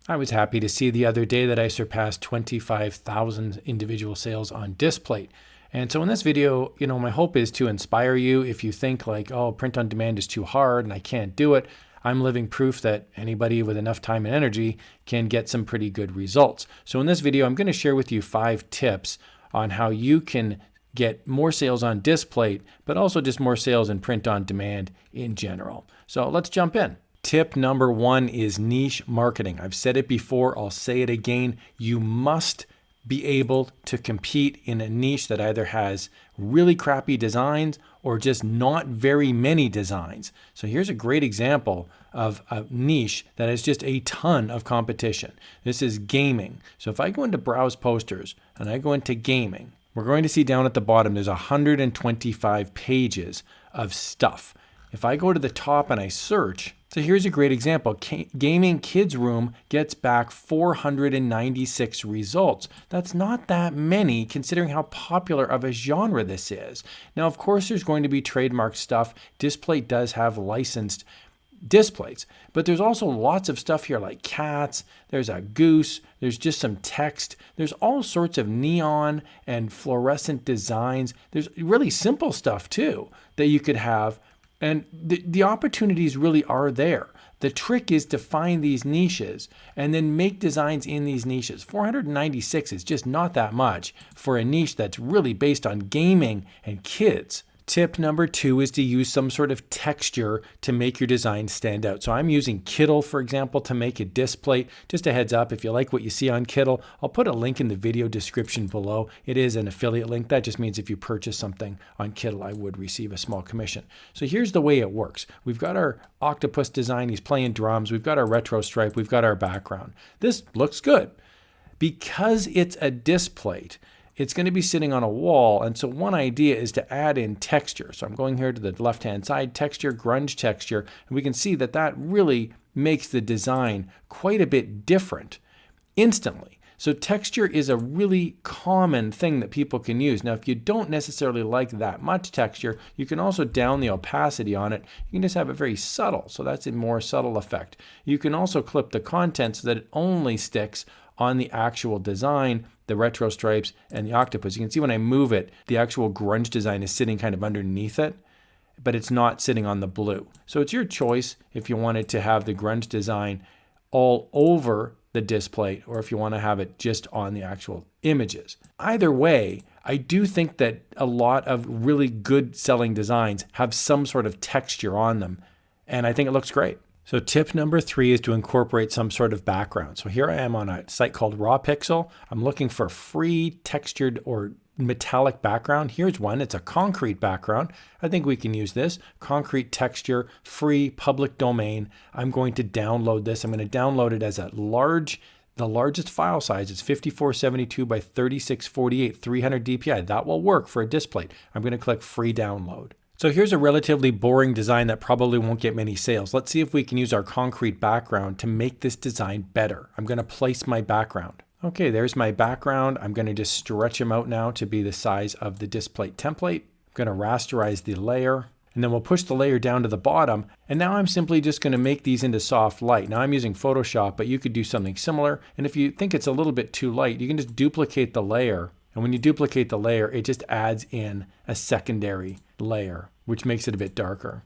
I was happy to see the other day that I surpassed 25,000 individual sales on Displate. And so in this video, my hope is to inspire you. If you think like, oh, print on demand is too hard and I can't do it, I'm living proof that anybody with enough time and energy can get some pretty good results. So in this video, I'm going to share with you 5 tips on how you can get more sales on Displate, but also just more sales in print on demand in general. So let's jump in. Tip number 1 is niche marketing. I've said it before, I'll say it again. You must be able to compete in a niche that either has really crappy designs or just not very many designs. So here's a great example of a niche that has just a ton of competition. This is gaming. So if I go into browse posters and I go into gaming, we're going to see down at the bottom, there's 125 pages of stuff. If I go to the top and I search, so here's a great example. Gaming Kids Room gets back 496 results. That's not that many considering how popular of a genre this is. Now, of course, there's going to be trademark stuff. Displate does have licensed displays, but there's also lots of stuff here like cats, there's a goose, there's just some text, there's all sorts of neon and fluorescent designs. There's really simple stuff too that you could have. And the opportunities really are there. The trick is to find these niches and then make designs in these niches. 496 is just not that much for a niche that's really based on gaming and kids. Tip number 2 is to use some sort of texture to make your design stand out. So I'm using Kittle, for example, to make a Displate. Just a heads up, if you like what you see on Kittle, I'll put a link in the video description below. It is an affiliate link. That just means if you purchase something on Kittle, I would receive a small commission. So here's the way it works. We've got our octopus design. He's playing drums. We've got our retro stripe. We've got our background. This looks good. Because it's a Displate, it's going to be sitting on a wall, and so one idea is to add in texture. So I'm going here to the left-hand side, texture, grunge texture, and we can see that that really makes the design quite a bit different instantly. So texture is a really common thing that people can use. Now, if you don't necessarily like that much texture, you can also down the opacity on it. You can just have it very subtle, so that's a more subtle effect. You can also clip the content so that it only sticks on the actual design, the retro stripes, and the octopus. You can see when I move it, the actual grunge design is sitting kind of underneath it, but it's not sitting on the blue. So it's your choice if you wanted to have the grunge design all over the Displate or if you want to have it just on the actual images. Either way, I do think that a lot of really good selling designs have some sort of texture on them, and I think it looks great. So tip number 3 is to incorporate some sort of background. So here I am on a site called Raw Pixel. I'm looking for free textured or metallic background. Here's one. It's a concrete background. I think we can use this. Concrete texture, free, public domain. I'm going to download this. I'm going to download it as the largest file size is 5472 by 3648, 300 dpi. That will work for a Displate. I'm going to click free download. So here's a relatively boring design that probably won't get many sales. Let's see if we can use our concrete background to make this design better. I'm going to place my background. Okay, there's my background. I'm going to just stretch them out now to be the size of the Displate template. I'm going to rasterize the layer, and then we'll push the layer down to the bottom. And now I'm simply just going to make these into soft light. Now I'm using Photoshop, but you could do something similar. And if you think it's a little bit too light, you can just duplicate the layer. And when you duplicate the layer, it just adds in a secondary layer, which makes it a bit darker.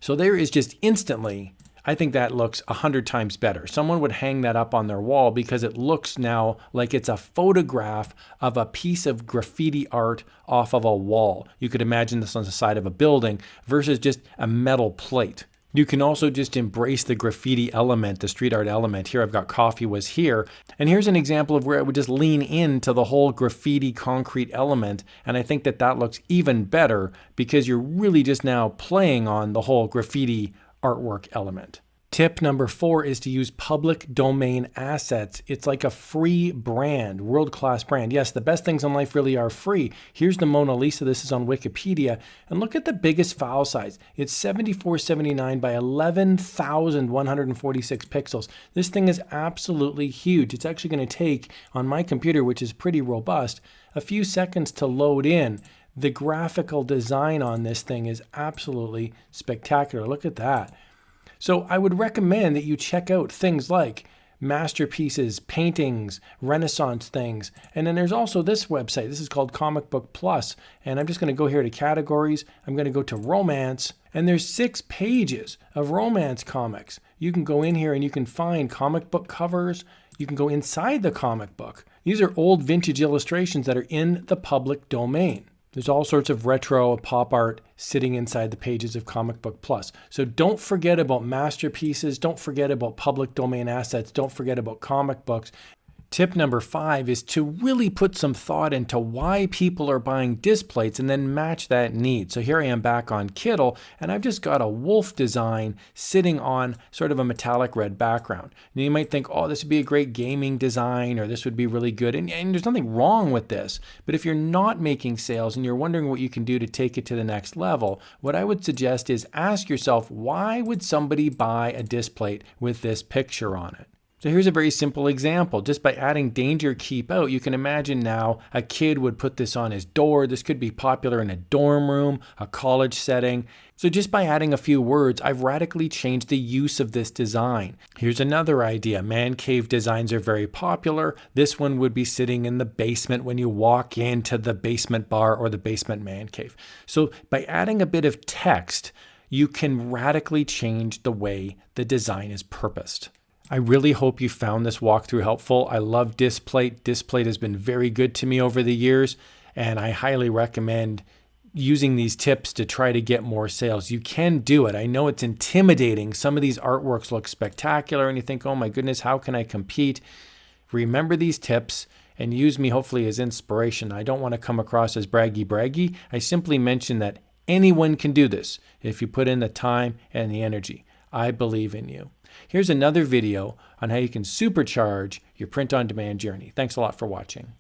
So there is just instantly, I think that looks 100 times better. Someone would hang that up on their wall because it looks now like it's a photograph of a piece of graffiti art off of a wall. You could imagine this on the side of a building versus just a metal plate. You can also just embrace the graffiti element, the street art element. Here I've got coffee was here. And here's an example of where I would just lean into the whole graffiti concrete element. And I think that that looks even better because you're really just now playing on the whole graffiti artwork element. Tip number 4 is to use public domain assets. It's like a free brand, world-class brand. Yes, the best things in life really are free. Here's the Mona Lisa. This is on Wikipedia. And look at the biggest file size. It's 7479 by 11,146 pixels. This thing is absolutely huge. It's actually going to take, on my computer, which is pretty robust, a few seconds to load in. The graphical design on this thing is absolutely spectacular. Look at that. So I would recommend that you check out things like masterpieces, paintings, Renaissance things. And then there's also this website. This is called Comic Book Plus. And I'm just going to go here to categories. I'm going to go to romance. And there's 6 pages of romance comics. You can go in here and you can find comic book covers. You can go inside the comic book. These are old vintage illustrations that are in the public domain. There's all sorts of retro pop art sitting inside the pages of Comic Book Plus. So don't forget about masterpieces. Don't forget about public domain assets. Don't forget about comic books. Tip number 5 is to really put some thought into why people are buying Displates and then match that need. So here I am back on Kindle, and I've just got a wolf design sitting on sort of a metallic red background. Now you might think, oh, this would be a great gaming design, or this would be really good. And there's nothing wrong with this. But if you're not making sales and you're wondering what you can do to take it to the next level, what I would suggest is ask yourself, why would somebody buy a Displate with this picture on it? So here's a very simple example. Just by adding danger keep out, you can imagine now a kid would put this on his door. This could be popular in a dorm room, a college setting. So just by adding a few words, I've radically changed the use of this design. Here's another idea. Man cave designs are very popular. This one would be sitting in the basement when you walk into the basement bar or the basement man cave. So by adding a bit of text, you can radically change the way the design is purposed. I really hope you found this walkthrough helpful. I love Displate. Displate has been very good to me over the years, and I highly recommend using these tips to try to get more sales. You can do it. I know it's intimidating. Some of these artworks look spectacular, and you think, oh my goodness, how can I compete? Remember these tips and use me hopefully as inspiration. I don't want to come across as braggy. I simply mention that anyone can do this if you put in the time and the energy. I believe in you. Here's another video on how you can supercharge your print-on-demand journey. Thanks a lot for watching.